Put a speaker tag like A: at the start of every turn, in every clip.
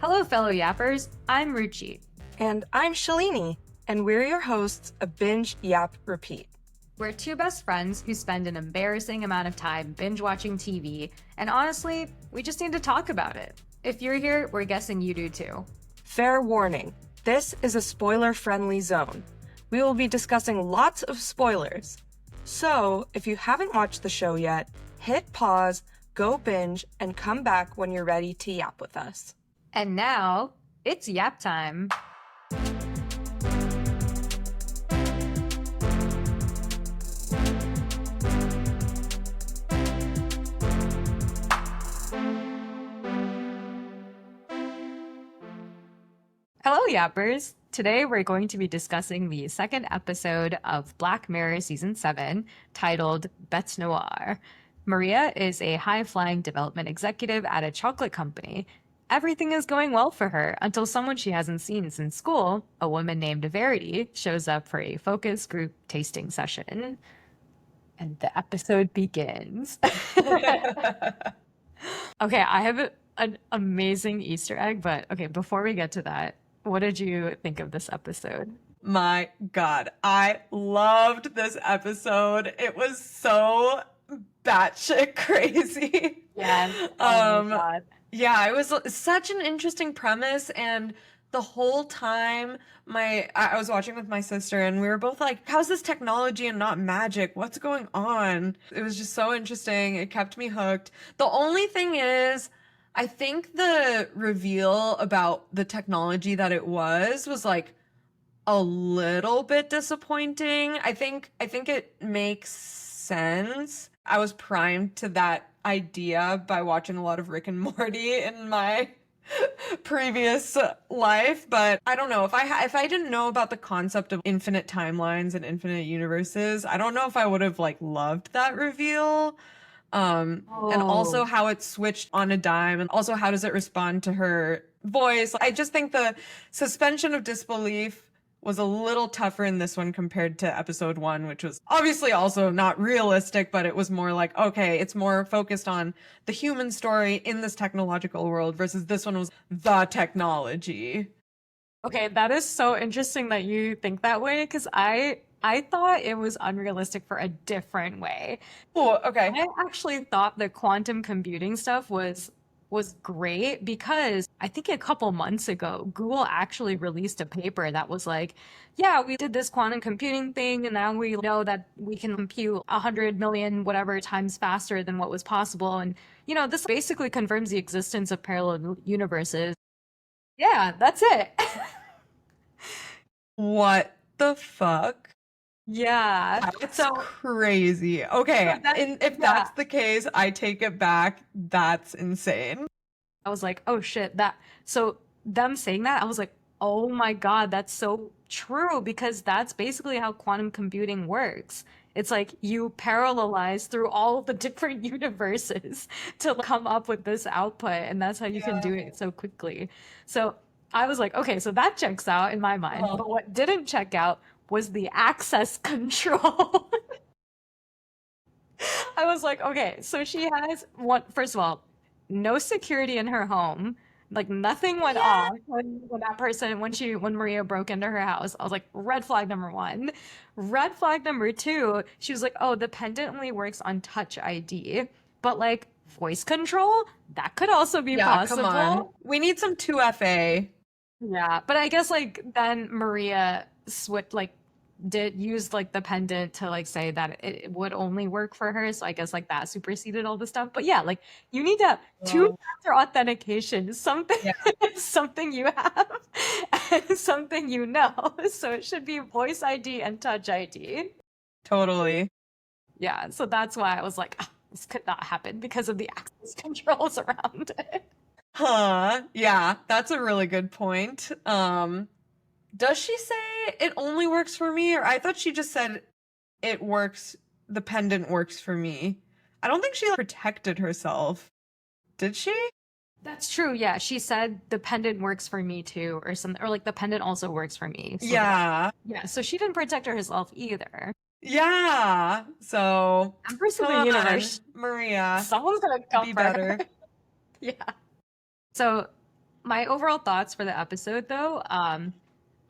A: Hello, fellow yappers. I'm Ruchi.
B: And I'm Shalini, and we're your hosts of Binge, Yap, Repeat.
A: We're two best friends who spend an embarrassing amount of time binge watching TV, and honestly, we just need to talk about it. If you're here, we're guessing you do too.
B: Fair warning, this is a spoiler-friendly zone. We will be discussing lots of spoilers. So, if you haven't watched the show yet, hit pause, go binge, and come back when you're ready to yap with us.
A: And now, it's yap time. Hello, yappers! Today we're going to be discussing the second episode of Black Mirror Season 7, titled Bête Noire. Maria is a high-flying development executive at a chocolate company. Everything is going well for her until someone she hasn't seen since school, a woman named Verity, shows up for a focus group tasting session. And the episode begins. Okay, I have an amazing Easter egg, but okay, before we get to that, what did you think of this episode?
C: My God, I loved this episode. It was so batshit crazy.
A: Yeah. Oh my God.
C: Yeah, it was such an interesting premise, and the whole time I was watching with my sister and we were both like, how's this technology and not magic? What's going on? It was just so interesting. It kept me hooked. The only thing is, I think the reveal about the technology that it was like a little bit disappointing. I think it makes sense. I was primed to that idea by watching a lot of Rick and Morty in my previous life, but I don't know if I didn't know about the concept of infinite timelines and infinite universes, I don't know if I would have like loved that reveal. And also how it switched on a dime, and also how does it respond to her voice. I just think the suspension of disbelief was a little tougher in this one compared to episode 1, which was obviously also not realistic, but it was more like, okay, it's more focused on the human story in this technological world, versus this one was the technology.
A: Okay, that is so interesting that you think that way, because I thought it was unrealistic for a different way.
C: Oh, okay.
A: I actually thought the quantum computing stuff was great, because I think a couple months ago, Google actually released a paper that was like, yeah, we did this quantum computing thing, and now we know that we can compute 100 million whatever times faster than what was possible. And, this basically confirms the existence of parallel universes. Yeah, that's it.
C: What the fuck?
A: Yeah.
C: That's crazy. Okay, if that's the case, I take it back. That's insane.
A: I was like, oh shit, so them saying that, I was like, oh my God, that's so true, because that's basically how quantum computing works. It's like you parallelize through all the different universes to come up with this output, and that's how you can do it so quickly. So I was like, okay, so that checks out in my mind. But what didn't check out was the access control. I was like, okay, so she has first of all, no security in her home. Like nothing went off when Maria broke into her house. I was like, red flag number 1. Red flag number 2, she was like, oh, the pendant only works on Touch ID. But like voice control, that could also be possible.
C: Come on. We need some 2FA.
A: Yeah, but I guess like then Maria did use like the pendant to like say that it would only work for her, so I guess like that superseded all the stuff. But yeah, like you need to two-factor authentication, something you have and something so it should be voice ID and Touch ID.
C: Totally.
A: Yeah, so that's why I was like, this could not happen because of the access controls around it.
C: Huh. Yeah, that's a really good point. Does she say it only works for me? Or I thought she just said it works, the pendant works for me. I don't think she protected herself. Did she?
A: That's true, yeah. She said the pendant works for me too, or something, or like the pendant also works for me. So
C: yeah.
A: Yeah, so she didn't protect herself either.
C: Yeah. So
A: Empress of the universe.
C: Maria.
A: Someone's gonna come
C: be
A: for her.
C: better.
A: Yeah. So My overall thoughts for the episode, though,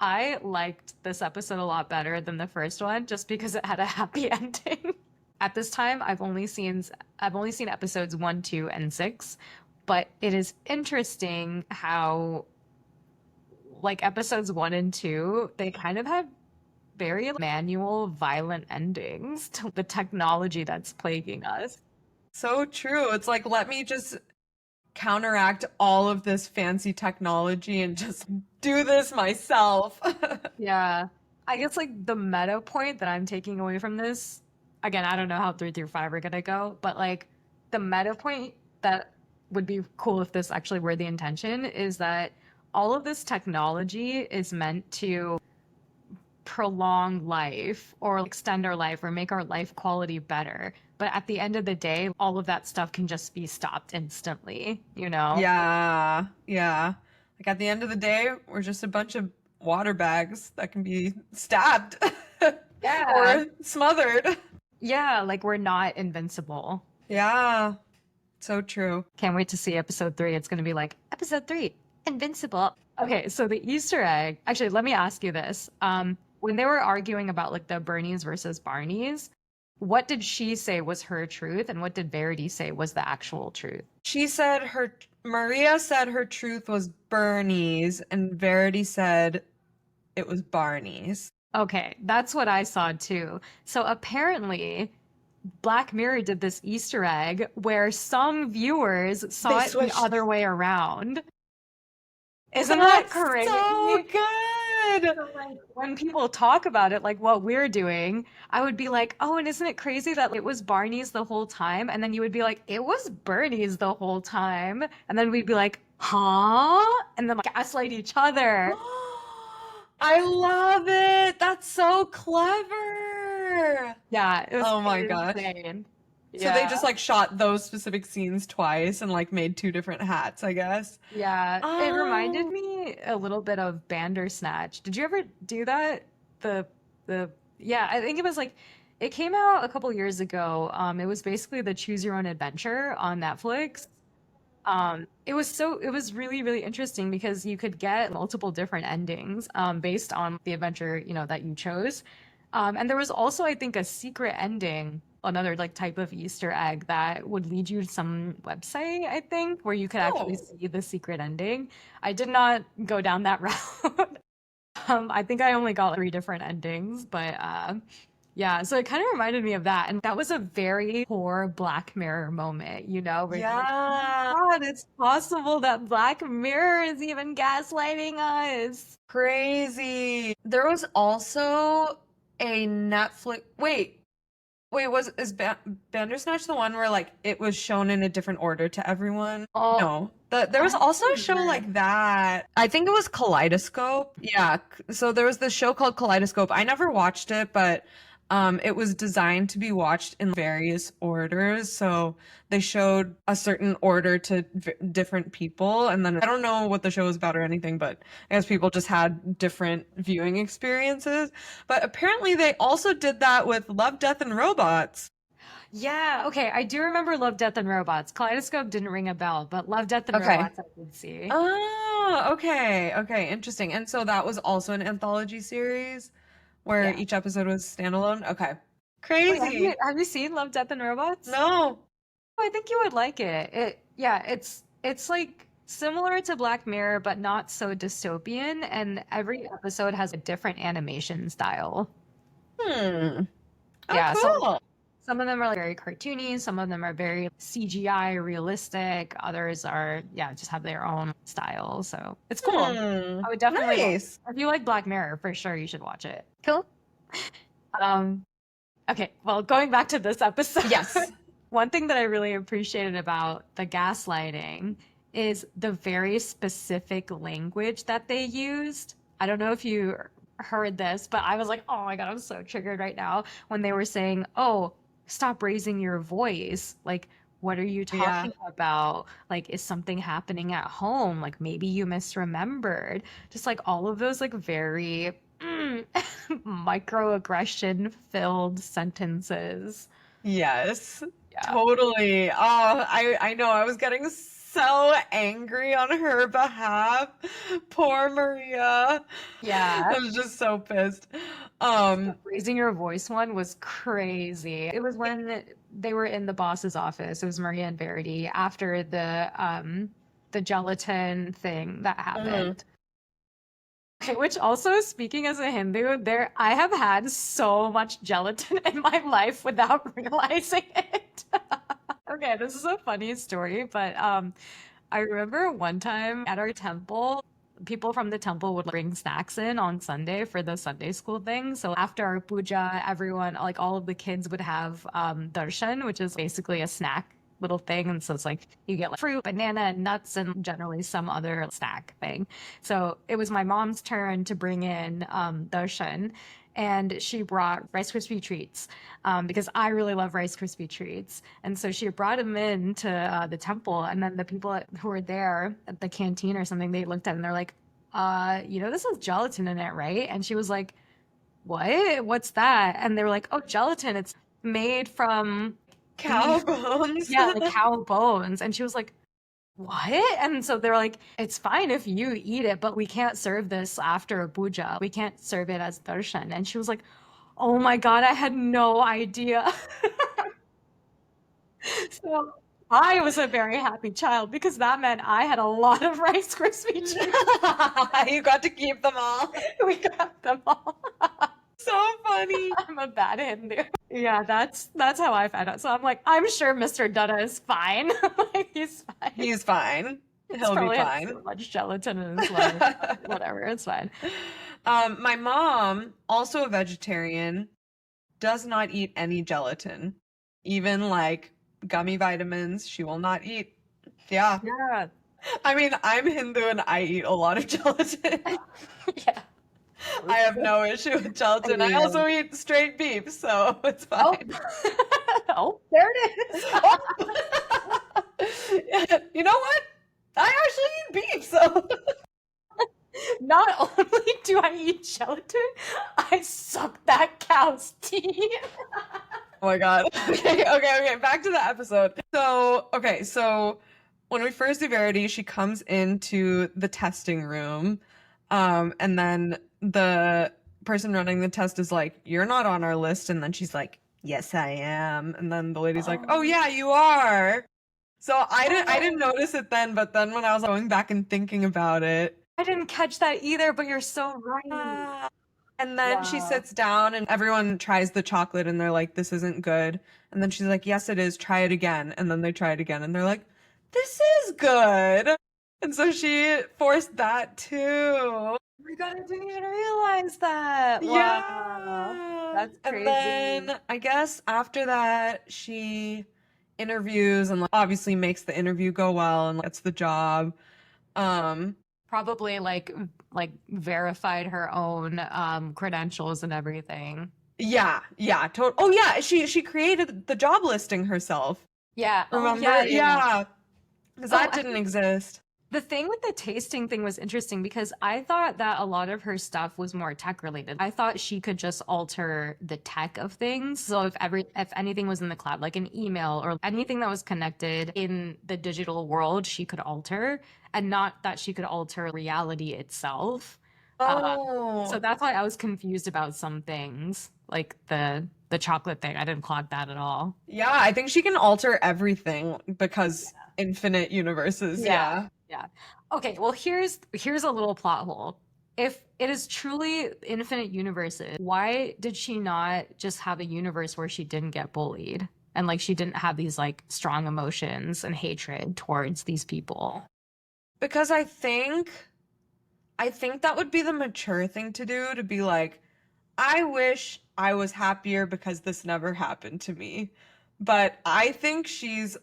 A: I liked this episode a lot better than the first one, just because it had a happy ending. At this time, I've only seen episodes 1, 2, and 6, but it is interesting how like episodes 1 and 2, they kind of have very manual, violent endings to the technology that's plaguing us.
C: So true. It's like, let me just counteract all of this fancy technology and just do this myself.
A: Yeah. I guess like the meta point that I'm taking away from this, again, I don't know how 3 through 5 are gonna go, but like the meta point that would be cool if this actually were the intention is that all of this technology is meant to prolong life or extend our life or make our life quality better. But at the end of the day, all of that stuff can just be stopped instantly, you know?
C: Yeah, yeah. Like at the end of the day, we're just a bunch of water bags that can be stabbed
A: Yeah.
C: or smothered.
A: Yeah, like we're not invincible.
C: Yeah, so true.
A: Can't wait to see episode 3. It's going to be like episode 3, invincible. Okay, so the Easter egg. Actually, let me ask you this. When they were arguing about like the Bernies versus Barneys, what did she say was her truth, and what did Verity say was the actual truth?
C: Maria said her truth was Bernie's, and Verity said it was Barney's.
A: Okay, that's what I saw too. So apparently, Black Mirror did this Easter egg where some viewers saw
C: They
A: it the
C: switched.
A: other way around. Isn't that
C: That's
A: crazy?
C: so good.
A: So, like, when people talk about it, like what we're doing, I would be like, oh, and isn't it crazy that it was Barney's the whole time? And then you would be like, it was Bernie's the whole time. And then we'd be like, huh? And then like, gaslight each other.
C: I love it. That's so clever.
A: Yeah, it was
C: Oh my gosh.
A: insane.
C: So they
A: Yeah.
C: just like shot those specific scenes twice and like made two different hats, I guess.
A: Yeah, it reminded
C: Oh,
A: me a little bit of Bandersnatch. Did you ever do that? The the yeah, I think it was like it came out a couple years ago. It was basically the Choose Your Own Adventure on Netflix. It was really, really interesting because you could get multiple different endings based on the adventure, that you chose. And there was also, I think, a secret ending, another like type of Easter egg that would lead you to some website, I think, where you could actually
C: oh.
A: see the secret ending. I did not go down that route. I think I only got 3 different endings, but yeah, so it kind of reminded me of that. And that was a very poor Black Mirror moment, where you're like,
C: Yeah.
A: God, it's possible that Black Mirror is even gaslighting us.
C: Crazy. There was also a Netflix. Wait, Bandersnatch the one where like it was shown in a different order to everyone?
A: Oh,
C: No. There was
A: I
C: also
A: don't
C: a show
A: remember.
C: like that. I think it was Kaleidoscope. Yeah. So there was this show called Kaleidoscope. I never watched it, but it was designed to be watched in various orders. So they showed a certain order to different people, and then I don't know what the show was about or anything, but I guess people just had different viewing experiences. But apparently they also did that with Love, Death, and Robots.
A: Yeah, okay, I do remember Love, Death, and Robots. Kaleidoscope didn't ring a bell, but Love, Death, and
C: Okay.
A: Robots I did see.
C: Oh, okay. Okay, interesting. And so that was also an anthology series where
A: Yeah.
C: each episode was standalone. Okay.
A: Wait, have you
C: Crazy.
A: have you seen Love, Death, and Robots?
C: No.
A: Oh, I think you would like it. Yeah, it's like similar to Black Mirror, but not so dystopian, and every episode has a different animation style.
C: Hmm. Oh,
A: Yeah,
C: cool.
A: some of them are like very cartoony, some of them are very CGI realistic, others are, yeah, just have their own style. So it's cool.
C: Hmm.
A: I would definitely
C: Nice.
A: if you like Black Mirror, for sure you should watch it. Cool. Um, okay, well, going back to this episode.
C: Yes.
A: One thing that I really appreciated about the gaslighting is the very specific language that they used. I don't know if you heard this, but I was like, oh my God, I'm so triggered right now when they were saying, oh, stop raising your voice. Like, what are you
C: Yeah.
A: talking about? Like, is something happening at home? Like, maybe you misremembered. Just like all of those, like, very microaggression filled sentences.
C: Yes.
A: Yeah.
C: Totally. Oh, I know. I was getting so angry on her behalf. Poor Maria.
A: Yeah.
C: I was just so pissed. Um,
A: Raising your voice one was crazy. It was when they were in the boss's office. It was Maria and Verity after the gelatin thing that happened. Okay, which also, speaking as a Hindu, there I have had so much gelatin in my life without realizing it. Okay, this is a funny story, but I remember one time at our temple, people from the temple would bring snacks in on Sunday for the Sunday school thing. So after our puja, everyone, like all of the kids would have darshan, which is basically a snack little thing. And so it's like you get like fruit, banana, and nuts, and generally some other snack thing. So it was my mom's turn to bring in darshan. And she brought Rice Krispie treats because I really love Rice Krispie treats. And so she brought them in to the temple. And then the people who were there at the canteen or something, they looked at it and they're like, this has gelatin in it, right? And she was like, what? What's that? And they were like, oh, gelatin. It's made from
C: cow
A: beef.
C: bones.
A: Yeah, like cow bones. And she was like, what? And so they're like, it's fine if you eat it, but we can't serve this after a puja. We can't serve it as darshan. And she was like, oh my God, I had no idea. So I was a very happy child because that meant I had a lot of Rice Krispie treats.
C: You got to keep them all.
A: We got them all.
C: So funny.
A: I'm a bad Hindu. Yeah, that's how I found out. So I'm like, I'm sure Mr. Dutta is fine. Like, he's fine.
C: He's fine.
A: He's
C: He'll be
A: probably had
C: fine.
A: so much gelatin in his life. Whatever, it's fine.
C: My mom, also a vegetarian, does not eat any gelatin. Even like gummy vitamins, she will not eat. Yeah.
A: Yeah.
C: I mean, I'm Hindu and I eat a lot of gelatin.
A: Yeah.
C: I have no issue with gelatin. I also eat straight beef, so it's
A: Oh.
C: fine.
A: Oh, there it is.
C: You know what? I actually eat beef, so
A: Not only do I eat gelatin, I suck that cow's teeth.
C: oh my God. Okay. Back to the episode. So when we first do Verity, she comes into the testing room, and then the person running the test is like, "You're not on our list," and then she's like, "Yes, I am," and then the lady's like, "Oh yeah, you are." So I didn't notice it then, but then when I was going back and thinking about it,
A: I didn't catch that either, but you're so right.
C: and then she
A: Wow.
C: sits down and everyone tries the chocolate and they're like, "This isn't good." And then she's like, "Yes, it is. Try it again." And then they try it again and they're like, "This is good." And so she forced that too.
A: Oh my God, I didn't even realize that. Wow.
C: Yeah.
A: That's
C: And
A: crazy.
C: then I guess after that, she interviews and like, obviously makes the interview go well and gets the job.
A: Probably like verified her own credentials and everything.
C: Yeah. Oh yeah, she created the job listing herself.
A: Yeah.
C: Remember?
A: Yeah.
C: Because
A: Oh,
C: that didn't exist.
A: The thing with the tasting thing was interesting because I thought that a lot of her stuff was more tech related. I thought she could just alter the tech of things. So if anything was in the cloud, like an email or anything that was connected in the digital world, she could alter, and not that she could alter reality itself. So that's why I was confused about some things, like the chocolate thing. I didn't clock that at all.
C: Yeah, I think she can alter everything because infinite universes. Yeah.
A: Yeah. Okay, well here's a little plot hole. If it is truly infinite universes, why did she not just have a universe where she didn't get bullied and like she didn't have these like strong emotions and hatred towards these people?
C: Because I think that would be the mature thing to do, to be like, I wish I was happier because this never happened to me. But I think she's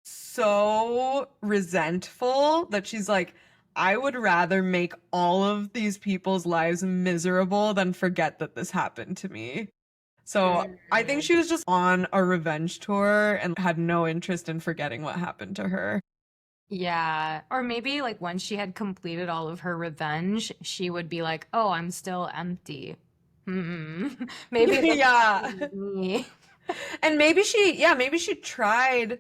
C: so resentful that she's like, I would rather make all of these people's lives miserable than forget that this happened to me. So I think she was just on a revenge tour and had no interest in forgetting what happened to her.
A: Yeah. Or maybe like when she had completed all of her revenge, she would be like, oh, I'm still empty. Maybe
C: Yeah.
A: me.
C: And maybe she tried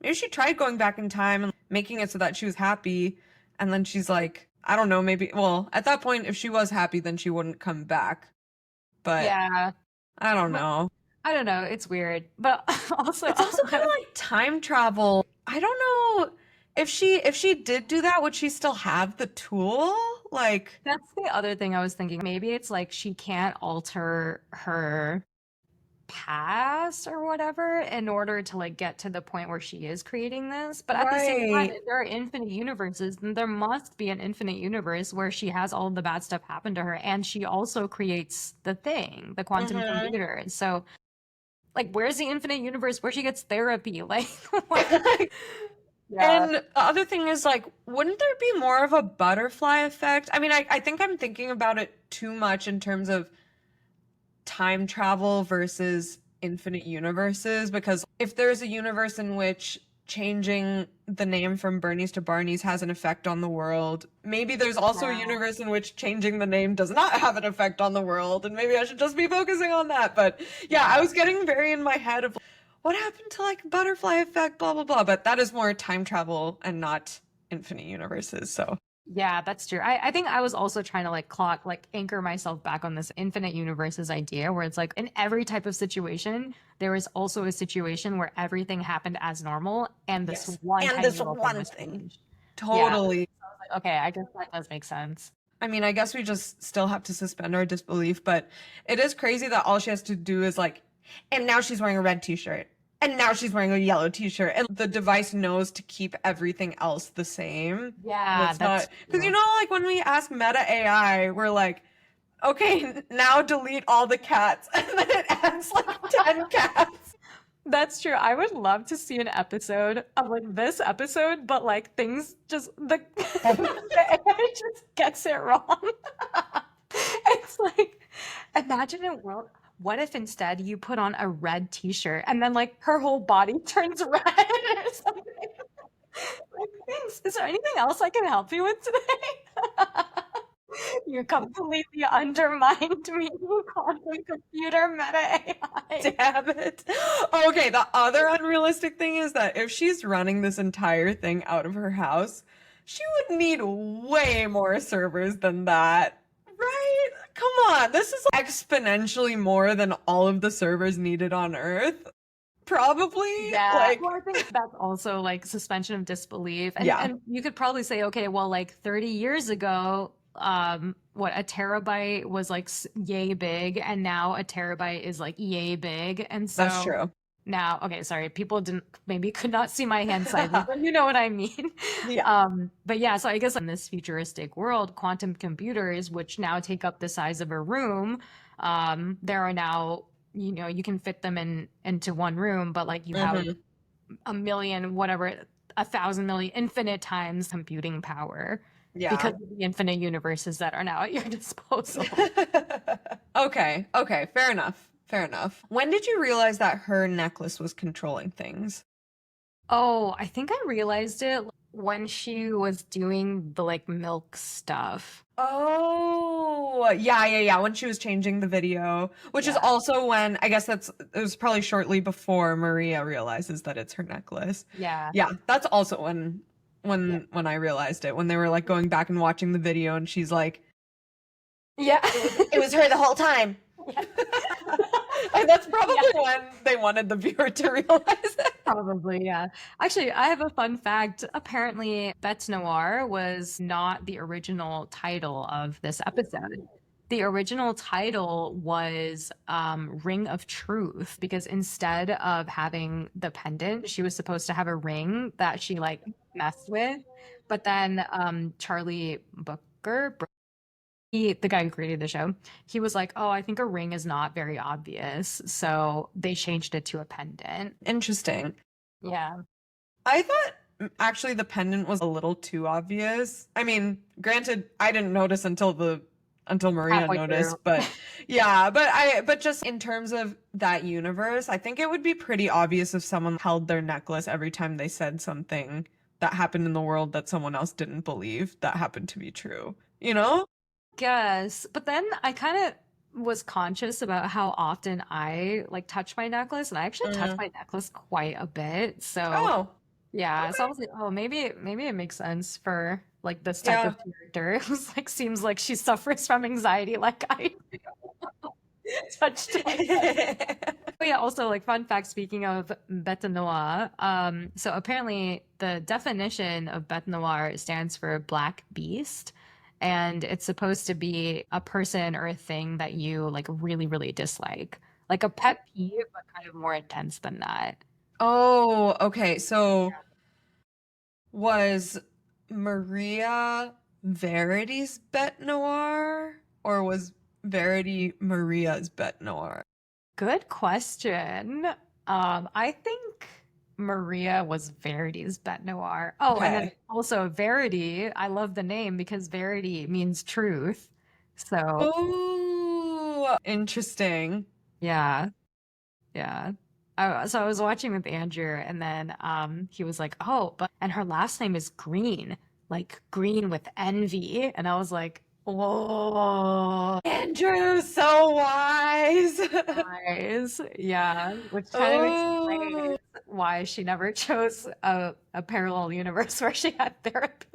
C: maybe she tried going back in time and making it so that she was happy, and then she's like, I don't know, maybe, well, at that point, if she was happy, then she wouldn't come back. But
A: Yeah.
C: I don't
A: But
C: know.
A: I don't know. It's weird. But also,
C: It's also kind of like time travel. I don't know if she did do that, would she still have the tool? Like,
A: that's the other thing I was thinking. Maybe it's like she can't alter her past or whatever in order to like get to the point where she is creating this. But at the same time,
C: right.
A: if there are infinite universes, then there must be an infinite universe where she has all of the bad stuff happen to her and she also creates the thing, the quantum
C: Hmm.
A: computer. And so like where's the infinite universe where she gets therapy? Like what? Yeah.
C: And the other thing is like, wouldn't there be more of a butterfly effect? I mean, I think I'm thinking about it too much in terms of time travel versus infinite universes, because if there's a universe in which changing the name from Bernie's to Barney's has an effect on the world, maybe there's also a
A: Yeah.
C: universe in which changing the name does not have an effect on the world, and maybe I should just be focusing on that. But yeah, I
A: Yeah.
C: was getting very in my head of what happened to like butterfly effect, blah blah blah. But that is more time travel and not infinite universes. So
A: Yeah, that's true. I think I was also trying to like clock, like anchor myself back on this infinite universes idea where it's like in every type of situation, there is also a situation where everything happened as normal and this
C: yes,
A: one
C: and
A: tiny
C: this
A: little thing
C: one
A: was
C: thing,
A: changed. Yeah.
C: totally.
A: Like, okay, I guess that does make sense.
C: I mean, I guess we just still have to suspend our disbelief, but it is crazy that all she has to do is like, and now she's wearing a red t-shirt, and now she's wearing a yellow t-shirt, and the device knows to keep everything else the same. And
A: Yeah,
C: it's
A: that's
C: not, because you
A: true.
C: know, like when we ask Meta AI, we're like, okay, now delete all the cats, and then it adds like 10 cats.
A: That's true. I would love to see an episode of like this episode, but like things just the AI just gets it wrong. It's like imagine a world. What if instead you put on a red t-shirt and then like her whole body turns red or something? Like, thanks. Is there anything else I can help you with today? You completely undermined me, quantum computer meta AI.
C: Damn it. Okay, the other unrealistic thing is that if she's running this entire thing out of her house, she would need way more servers than that. Right? Come on, this is exponentially more than all of the servers needed on Earth. Probably.
A: Yeah,
C: Like,
A: well, I think that's also like suspension of disbelief. And
C: yeah,
A: and you could probably say, okay, well, like 30 years ago, what a terabyte was like yay big, and now a terabyte is like yay big. And
C: that's
A: so
C: true.
A: now, okay, sorry, people didn't maybe could not see my hand sizes, but you know what I mean.
C: Yeah.
A: But yeah, so I guess in this futuristic world, quantum computers, which now take up the size of a room, there are now, you know, you can fit them into one room, but like you have
C: Hmm.
A: a million, whatever, 1,000 million, infinite times computing power
C: Yeah.
A: because of the infinite universes that are now at your disposal.
C: Okay, okay, fair enough. Fair enough. When did you realize that her necklace was controlling things?
A: Oh, I think I realized it when she was doing the like milk stuff.
C: Oh, yeah, yeah, yeah. When she was changing the video, which is
A: Yeah.
C: also when I guess it was probably shortly before Maria realizes that it's her necklace.
A: Yeah.
C: Yeah, that's also when
A: Yeah.
C: when I realized it, when they were like going back and watching the video and she's like,
A: Yeah.
C: it was her the whole time.
A: Yeah.
C: And that's probably
A: Yeah.
C: when they wanted the viewer to realize it.
A: Probably, yeah. Actually, I have a fun fact. Apparently, Bête Noire was not the original title of this episode. The original title was Ring of Truth because instead of having the pendant, she was supposed to have a ring that she like messed with. But then Charlie Booker, the guy who created the show, he was like, "Oh, I think a ring is not very obvious," so they changed it to a pendant.
C: Interesting.
A: Yeah.
C: I thought actually the pendant was a little too obvious. I mean, granted, I didn't notice until Maria
A: Halfway through.
C: noticed, but yeah, but just in terms of that universe, I think it would be pretty obvious if someone held their necklace every time they said something that happened in the world that someone else didn't believe that happened to be true. You know?
A: Guess. But then I kind of was conscious about how often I like touch my necklace, and I actually touch
C: Mm.
A: my necklace quite a bit. So
C: Oh.
A: Yeah, so I
C: Okay.
A: was like, oh, maybe it makes sense for like this type
C: Yeah.
A: of character. It was like seems like she suffers from anxiety like I touched on. Oh yeah, also like fun fact speaking of Bête Noire, so apparently the definition of Bête Noire stands for black beast, and it's supposed to be a person or a thing that you like really, really dislike. Like a pet peeve, but kind of more intense than that.
C: Oh, okay. So was Maria Verity's Bête Noire, or was Verity Maria's Bête Noire?
A: Good question. I think Maria was Verity's Bête Noire. Oh, and then
C: Okay.
A: also Verity, I love the name because Verity means truth. So
C: Oh, interesting.
A: yeah, yeah. So I was watching with Andrew, and then he was like, "Oh, but and her last name is Green, like green with envy," and I was like, "Whoa,
C: Andrew, so wise.
A: guys, yeah," which kind of
C: Oh,
A: explains why she never chose a parallel universe where she had therapy.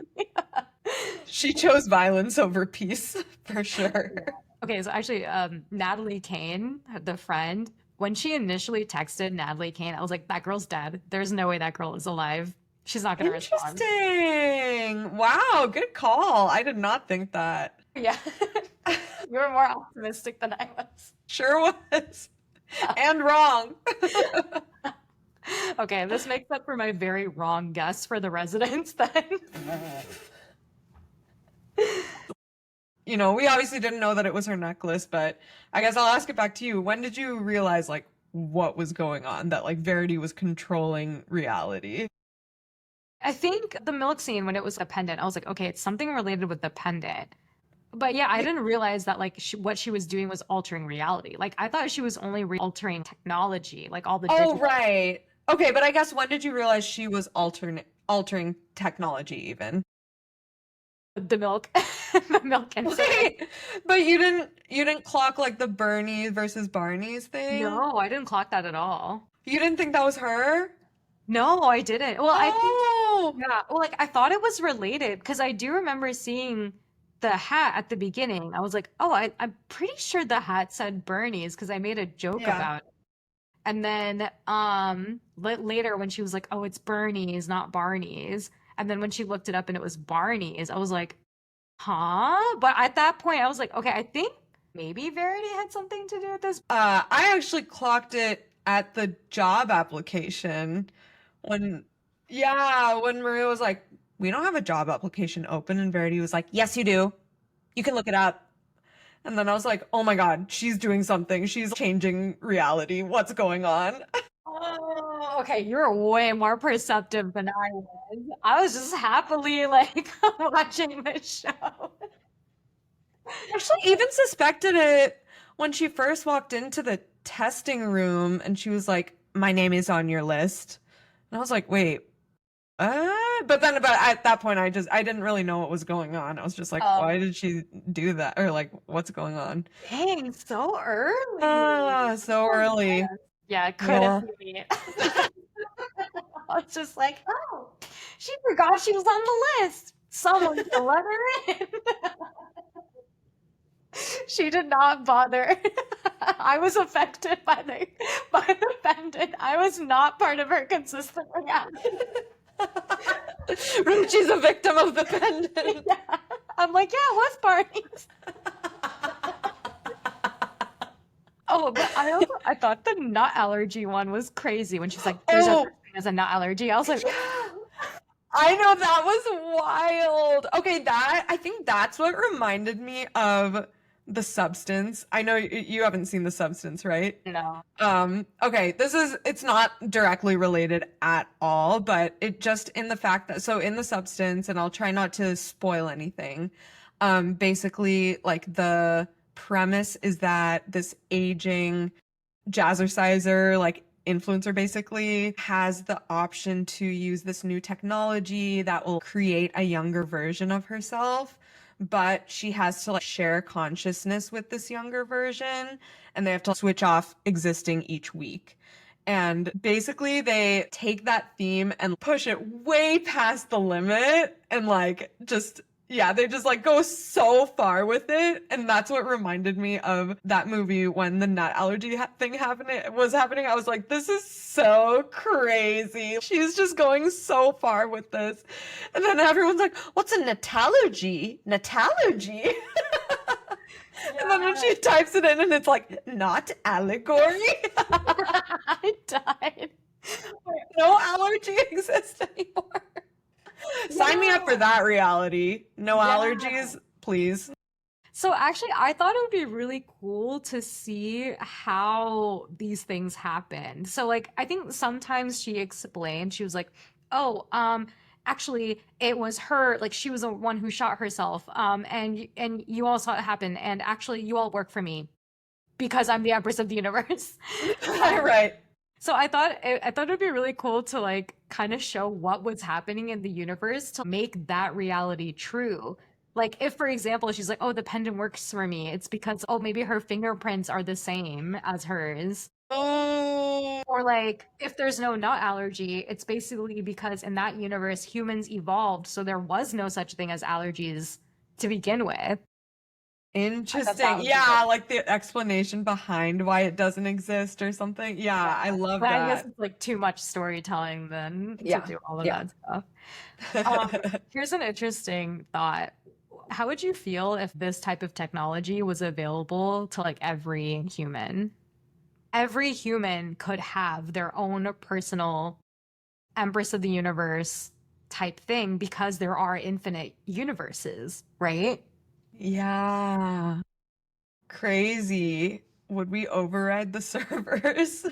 C: she chose violence over peace for sure.
A: Yeah. Okay, so actually, Natalie Kane, the friend, when she initially texted Natalie Kane, I was like, that girl's dead. There's no way that girl is alive. She's not gonna respond.
C: Interesting. Wow, good call. I did not think that.
A: Yeah. You were more optimistic than I was.
C: Sure was. And wrong.
A: Okay, this makes up for my very wrong guess for the residents then.
C: You know, we obviously didn't know that it was her necklace, but I guess I'll ask it back to you. When did you realize like what was going on? That like Verity was controlling reality?
A: I think the milk scene when it was a pendant, I was like, okay, it's something related with the pendant. But yeah, I
C: Yeah.
A: didn't realize that like what she was doing was altering reality. Like I thought she was only altering technology, like all the
C: Oh,
A: digital.
C: right. Okay, but I guess when did you realize she was altering technology even?
A: The milk, the milk incident.
C: Wait, but you didn't clock like the Bernie versus Barney's thing?
A: No, I didn't clock that at all.
C: You didn't think that was her?
A: No, I didn't. Well, I think,
C: Oh,
A: yeah, well, like I thought it was related because I do remember seeing the hat at the beginning. I was like, oh, I'm pretty sure the hat said Bernie's because I made a joke
C: yeah.
A: about it. And then later when she was like, oh, it's Bernie's, not Barney's. And then when she looked it up and it was Barney's, I was like, huh? But at that point, I was like, okay, I think maybe Verity had something to do with this.
C: I actually clocked it at the job application when, yeah, when Maria was like, "We don't have a job application open," and Verity was like, "Yes, you do. You can look it up." And then I was like, "Oh my God, she's doing something. She's changing reality. What's going on?"
A: Oh, okay, you're way more perceptive than I was. I was just happily like watching this show.
C: Actually, even suspected it when she first walked into the testing room and she was like, "My name is on your list." And I was like, "Wait, but at that point, I didn't really know what was going on. I was just like,
A: Um,
C: why did she do that? Or like, what's going on?
A: Dang, so early.
C: Ah, so
A: Oh,
C: early.
A: man. Yeah, it couldn't
C: Yeah.
A: be me. I was just like, oh, she forgot she was on the list. Someone to let her in. She did not bother. I was affected by the pendant. I was not part of her consistent reality.
C: Ruchi's a victim of the pendant.
A: Yeah. I'm like, yeah, what's Barney's? Oh, but I thought the nut allergy one was crazy when she's like, there's no
C: Oh,
A: such thing as a nut allergy. I was like,
C: yeah. I know that was wild. Okay, I think that's what reminded me of The Substance. I know you haven't seen The Substance, right?
A: no.
C: Okay, it's not directly related at all, but it just in the fact that, so in The Substance, and I'll try not to spoil anything, basically, like the premise is that this aging jazzerciser, like influencer basically, has the option to use this new technology that will create a younger version of herself. But she has to like share consciousness with this younger version, and they have to switch off existing each week. And basically they take that theme and push it way past the limit and like just yeah, they just like go so far with it. And that's what reminded me of that movie when the nut allergy thing was happening. I was like, this is so crazy. She's just going so far with this. And then everyone's like, what's a nutallergy? Nutallergy? And then when she types it in and it's like, not allegory.
A: I died.
C: No allergy exists anymore. Sign me up for that reality. No allergies, please.
A: So actually, I thought it would be really cool to see how these things happen. So like, I think sometimes she explained, she was like, oh, actually it was her, like she was the one who shot herself. And you all saw it happen. And actually you all work for me because I'm the Empress of the Universe.
C: Right.
A: So I thought it'd be really cool to like kind of show what was happening in the universe to make that reality true. Like if, for example, she's like, "Oh, the pendant works for me," it's because oh, maybe her fingerprints are the same as hers.
C: Oh.
A: Or like if there's no nut allergy, it's basically because in that universe humans evolved, so there was no such thing as allergies to begin with.
C: Interesting. Yeah, like the explanation behind why it doesn't exist or something. Yeah, I love
A: But
C: that.
A: I guess it's like too much storytelling then to do all of that stuff. Here's an interesting thought. How would you feel if this type of technology was available to like every human? Every human could have their own personal Empress of the Universe type thing because there are infinite universes, right?
C: Yeah. Crazy. Would we override the servers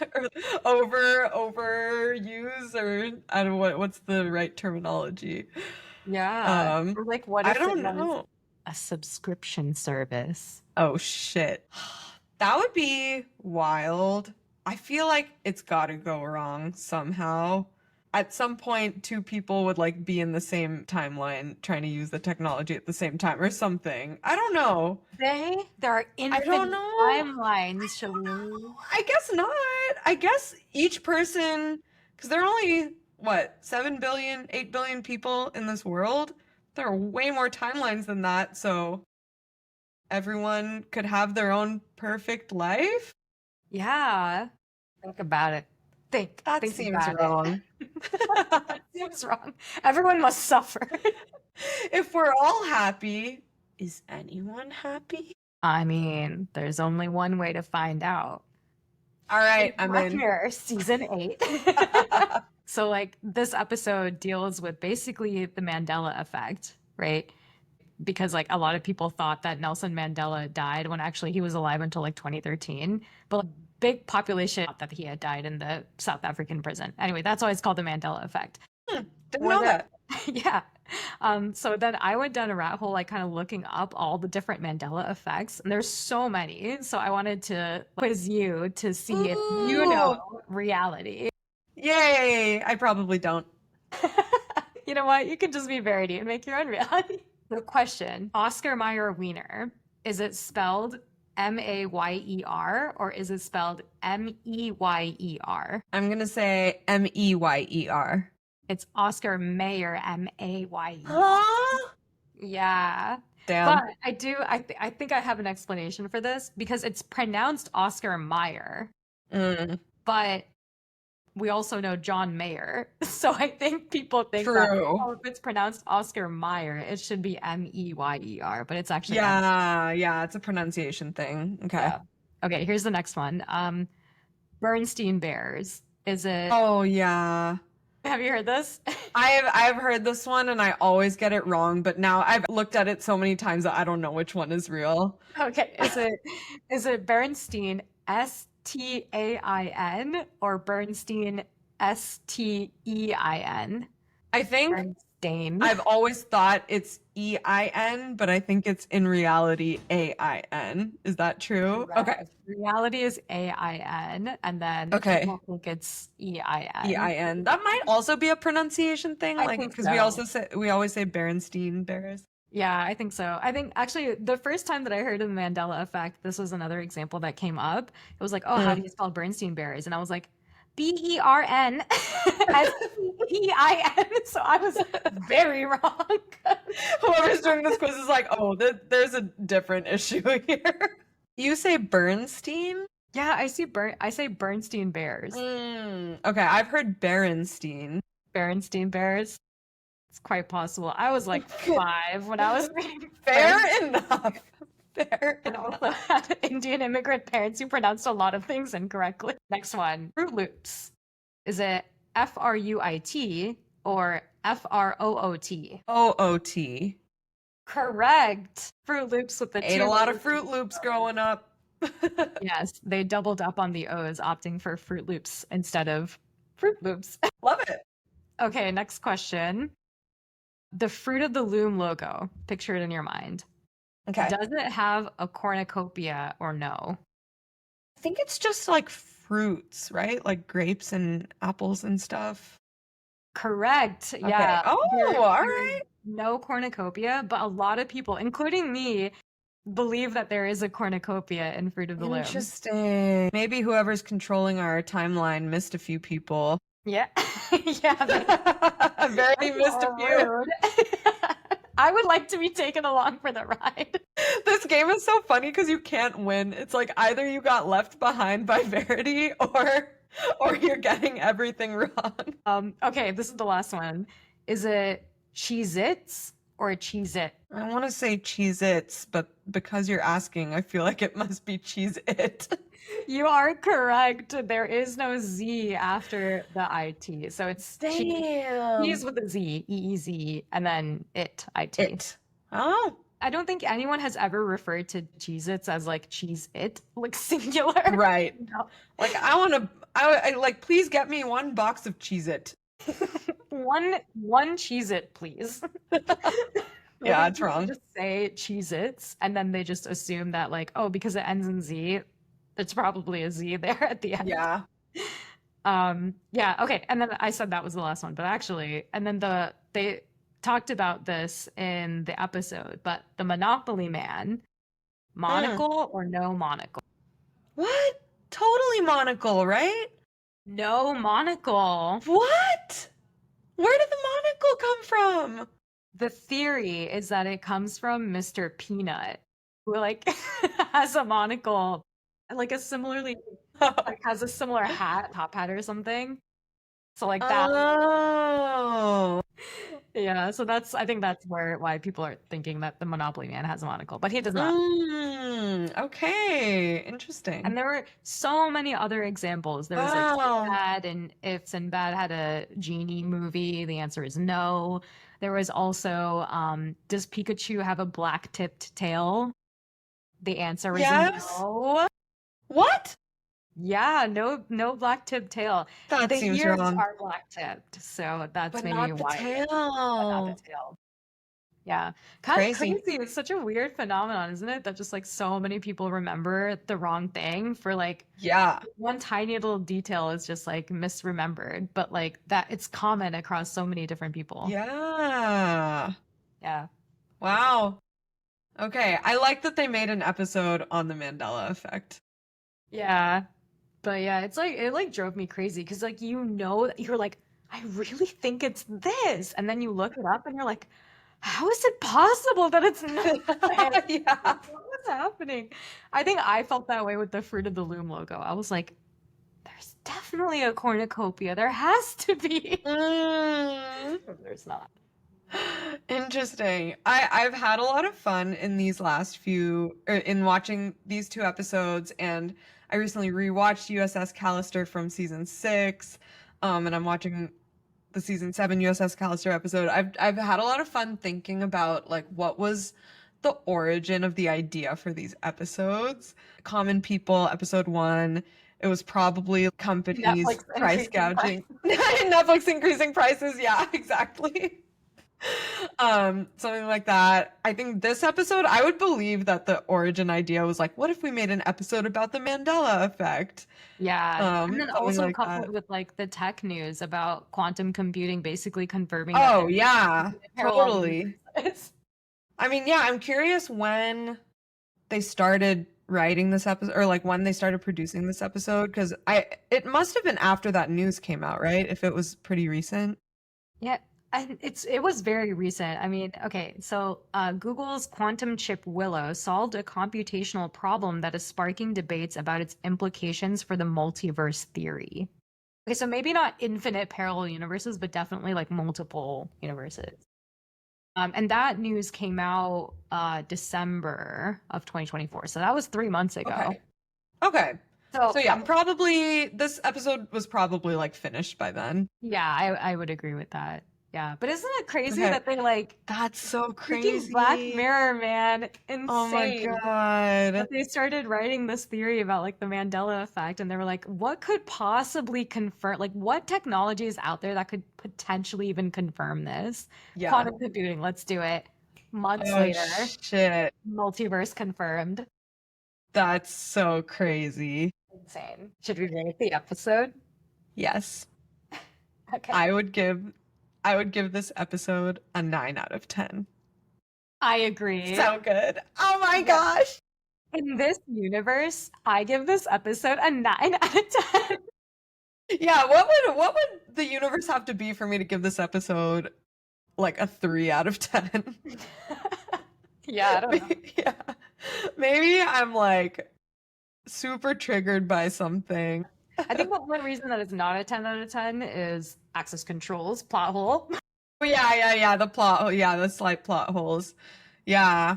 C: or overuse or I don't know what's the right terminology?
A: Yeah. Or like what
C: I
A: if it
C: don't
A: was
C: know.
A: a subscription service?
C: Oh shit. That would be wild. I feel like it's got to go wrong somehow. At some point, two people would like be in the same timeline trying to use the technology at the same time or something. I don't know.
A: There are
C: I don't
A: infinite
C: know.
A: timelines, Shalini.
C: I guess not. I guess each person, because there are only, what, 7 billion, 8 billion people in this world? There are way more timelines than that, so everyone could have their own perfect life?
A: Yeah. Think about it. Think
C: Seems
A: about
C: wrong.
A: it. That seems wrong. Everyone must suffer.
C: If we're all happy, is anyone happy?
A: I mean, there's only one way to find out.
C: All right, I'm
A: Black
C: in.
A: Mirror, season 8. So, like, this episode deals with basically the Mandela effect, right? Because, like, a lot of people thought that Nelson Mandela died when actually he was alive until like 2013. But like, big population thought that he had died in the South African prison. Anyway, that's why it's called the Mandela effect.
C: Didn't know that.
A: Yeah. So then I went down a rat hole, like kind of looking up all the different Mandela effects, and there's so many. So I wanted to quiz you to see if you know reality.
C: Yay! I probably don't.
A: You know what? You can just be Verity and make your own reality. The question, Oscar Mayer Wiener, is it spelled Mayer or is it spelled Meyer?
C: I'm gonna say Meyer.
A: It's Oscar Mayer, Mayer.
C: Huh?
A: Yeah.
C: Damn.
A: But I think I have an explanation for this because it's pronounced Oscar Mayer, but we also know John Mayer. So I think people think that oh, if it's pronounced Oscar Mayer, it should be Meyer, but it's actually
C: yeah, it's a pronunciation thing. Okay.
A: Yeah. Okay, here's the next one. Bernstein Bears. Is it
C: Oh yeah.
A: Have you heard this?
C: I've heard this one and I always get it wrong, but now I've looked at it so many times that I don't know which one is real.
A: Okay, is it Bernstein Stain or Bernstein Stein?
C: I think
A: Bernstein.
C: I've always thought it's EIN, but I think it's in reality AIN. Is that true?
A: Correct.
C: Okay.
A: Reality is AIN, and then people think it's EIN.
C: EIN. That might also be a pronunciation thing,
A: I
C: like
A: think
C: because
A: so.
C: we always say Berenstein Bears.
A: Yeah, I think so. I think actually the first time that I heard of the Mandela effect, this was another example that came up. It was like, oh, how do you spell Bernstein Bears? And I was like, Bern Spin. So I was very wrong.
C: Whoever's doing this quiz is like, oh, there's a different issue here. You say Bernstein?
A: Yeah, I say Bernstein Bears.
C: Okay, I've heard Berenstein.
A: Berenstain Bears. It's quite possible. I was like 5 when I was reading
C: Fair
A: French,
C: enough. Fair
A: and
C: enough.
A: also had Indian immigrant parents who pronounced a lot of things incorrectly. Next one, Fruit Loops. Is it Fruit or Froot?
C: OOT.
A: Correct. Fruit Loops with the
C: Ate
A: two
C: a lot of
A: O's.
C: Fruit Loops growing up.
A: Yes, they doubled up on the O's, opting for Fruit Loops instead of Fruit Loops.
C: Love it.
A: Okay, next question. The Fruit of the Loom logo, picture it in your mind.
C: Okay.
A: Does it have a cornucopia or no?
C: I think it's just like fruits, right? Like grapes and apples and stuff.
A: Correct.
C: Okay.
A: Yeah.
C: Oh,
A: There
C: all
A: is
C: right.
A: no cornucopia, but a lot of people, including me, believe that there is a cornucopia in Fruit of the Loom.
C: Interesting. Maybe whoever's controlling our timeline missed a few people.
A: Yeah. Yeah.
C: Very missed a few.
A: Rude. I would like to be taken along for the ride.
C: This game is so funny because you can't win. It's like either you got left behind by Verity or you're getting everything wrong.
A: Okay, this is the last one. Is it Cheez-Its or Cheez-It?
C: I want to say Cheez-Its, but because you're asking, I feel like it must be Cheez-It.
A: You are correct. There is no Z after the IT. So it's Cheese with a Z, EEZ, and then IT.
C: It. Oh,
A: I don't think anyone has ever referred to Cheez-Its as like Cheez-It, like singular.
C: right.
A: No.
C: Like I like, please get me one box of Cheez-It.
A: One Cheez-It, please.
C: Yeah,
A: Maybe
C: it's
A: people
C: wrong.
A: just say Cheez-Its, and then they just assume that like, oh, because it ends in Z, it's probably a Z there at the end.
C: Yeah.
A: Yeah, okay. And then I said that was the last one, but actually, and then they talked about this in the episode, but the Monopoly Man, monocle or no monocle?
C: What? Totally monocle, right?
A: No monocle.
C: What? Where did the monocle come from?
A: The theory is that it comes from Mr. Peanut, who like has a monocle, like a similarly like has a similar hat, top hat or something. So like that.
C: Oh.
A: Yeah, so I think that's why people are thinking that the Monopoly Man has a monocle, but he does not.
C: Okay, interesting.
A: And there were so many other examples. There was like
C: Wow.
A: Sinbad, and if Sinbad had a genie movie, the answer is no. There was also, does Pikachu have a black-tipped tail? The answer is
C: Yes.
A: no.
C: What?
A: Yeah, no black-tipped tail.
C: That
A: The
C: seems
A: ears
C: wrong.
A: are black-tipped, so that's
C: But
A: maybe
C: not the
A: why.
C: tail.
A: But not the tail. Yeah, kind of
C: Crazy.
A: crazy. It's such a weird phenomenon, isn't it? That just like so many people remember the wrong thing for like
C: Yeah.
A: one tiny little detail is just like misremembered, but like that it's common across so many different people.
C: Yeah.
A: Yeah.
C: Wow. Okay, I like that they made an episode on the Mandela effect.
A: Yeah. But yeah, it's like it like drove me crazy because like you're like, I really think it's this. And then you look it up and you're like, how is it possible that it's not?
C: Yeah.
A: What's happening? I think I felt that way with the Fruit of the Loom logo. I was like, there's definitely a cornucopia. There has to be. There's not.
C: Interesting. I've had a lot of fun in these last in watching these 2 episodes, and I recently rewatched USS Callister from season 6, and I'm watching the season 7 USS Callister episode. I've had a lot of fun thinking about like what was the origin of the idea for these episodes. Common People, episode 1. It was probably companies
A: Netflix
C: price
A: increasing
C: gouging. Netflix increasing prices. Yeah, exactly. Something like that. I think this episode, I would believe that the origin idea was like, what if we made an episode about the Mandela effect?
A: Yeah. And then
C: Something
A: also
C: like
A: coupled
C: that.
A: with like the tech news about quantum computing basically confirming
C: Oh,
A: that
C: yeah,
A: parallel
C: totally.
A: universes.
C: I mean, yeah, I'm curious when they started writing this episode, or like when they started producing this episode, because it must have been after that news came out, right? If it was pretty recent.
A: Yeah, it was very recent. I mean, okay, so Google's quantum chip Willow solved a computational problem that is sparking debates about its implications for the multiverse theory. Okay, so maybe not infinite parallel universes, but definitely like multiple universes. And that news came out December of 2024. So that was 3 months ago.
C: Okay.
A: So
C: So yeah, probably this episode was probably like finished by then.
A: yeah, I would agree with that. Yeah. But isn't it crazy
C: Okay.
A: that they like
C: That's so
A: freaking
C: crazy.
A: Black Mirror, man. Insane.
C: Oh my God.
A: That they started writing this theory about like the Mandela effect, and they were like, what could possibly confirm, like what technology is out there that could potentially even confirm this?
C: Yeah.
A: Quantum computing, let's do it. Months
C: Oh
A: later,
C: shit.
A: multiverse confirmed.
C: That's so crazy.
A: Insane. Should we rate the episode?
C: Yes.
A: Okay.
C: I would give this episode a 9 out of 10.
A: I agree.
C: So good. Oh my
A: Yeah.
C: gosh.
A: In this universe, I give this episode a 9 out of 10.
C: Yeah, what would the universe have to be for me to give this episode like a 3 out of 10?
A: Yeah, I don't know.
C: Yeah. Maybe I'm like super triggered by something.
A: I think the one reason that it's not a 10 out of 10 is access controls, plot hole.
C: Yeah, the plot, oh yeah, the slight plot holes. Yeah.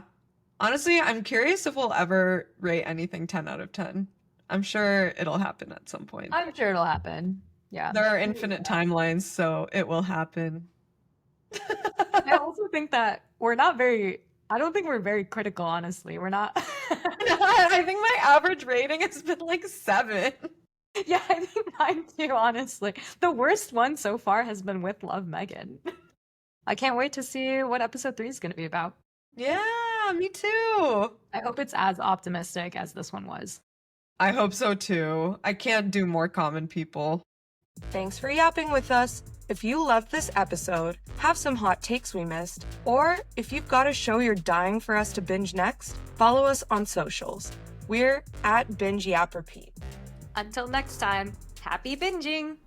C: Honestly, I'm curious if we'll ever rate anything 10 out of 10. I'm sure it'll happen at some point.
A: I'm sure it'll happen. Yeah.
C: There are infinite timelines, so it will happen.
A: I also think that I don't think we're very critical, honestly. We're not.
C: I think my average rating has been like 7.
A: Yeah, I think mine too, honestly. The worst one so far has been with Love Megan. I can't wait to see what episode 3 is going to be about.
C: Yeah, me too.
A: I hope it's as optimistic as this one was.
C: I hope so too. I can't do more common people.
B: Thanks for yapping with us. If you loved this episode, have some hot takes we missed, or if you've got a show you're dying for us to binge next, follow us on socials. We're at Binge Yap Repeat.
A: Until next time, happy binging!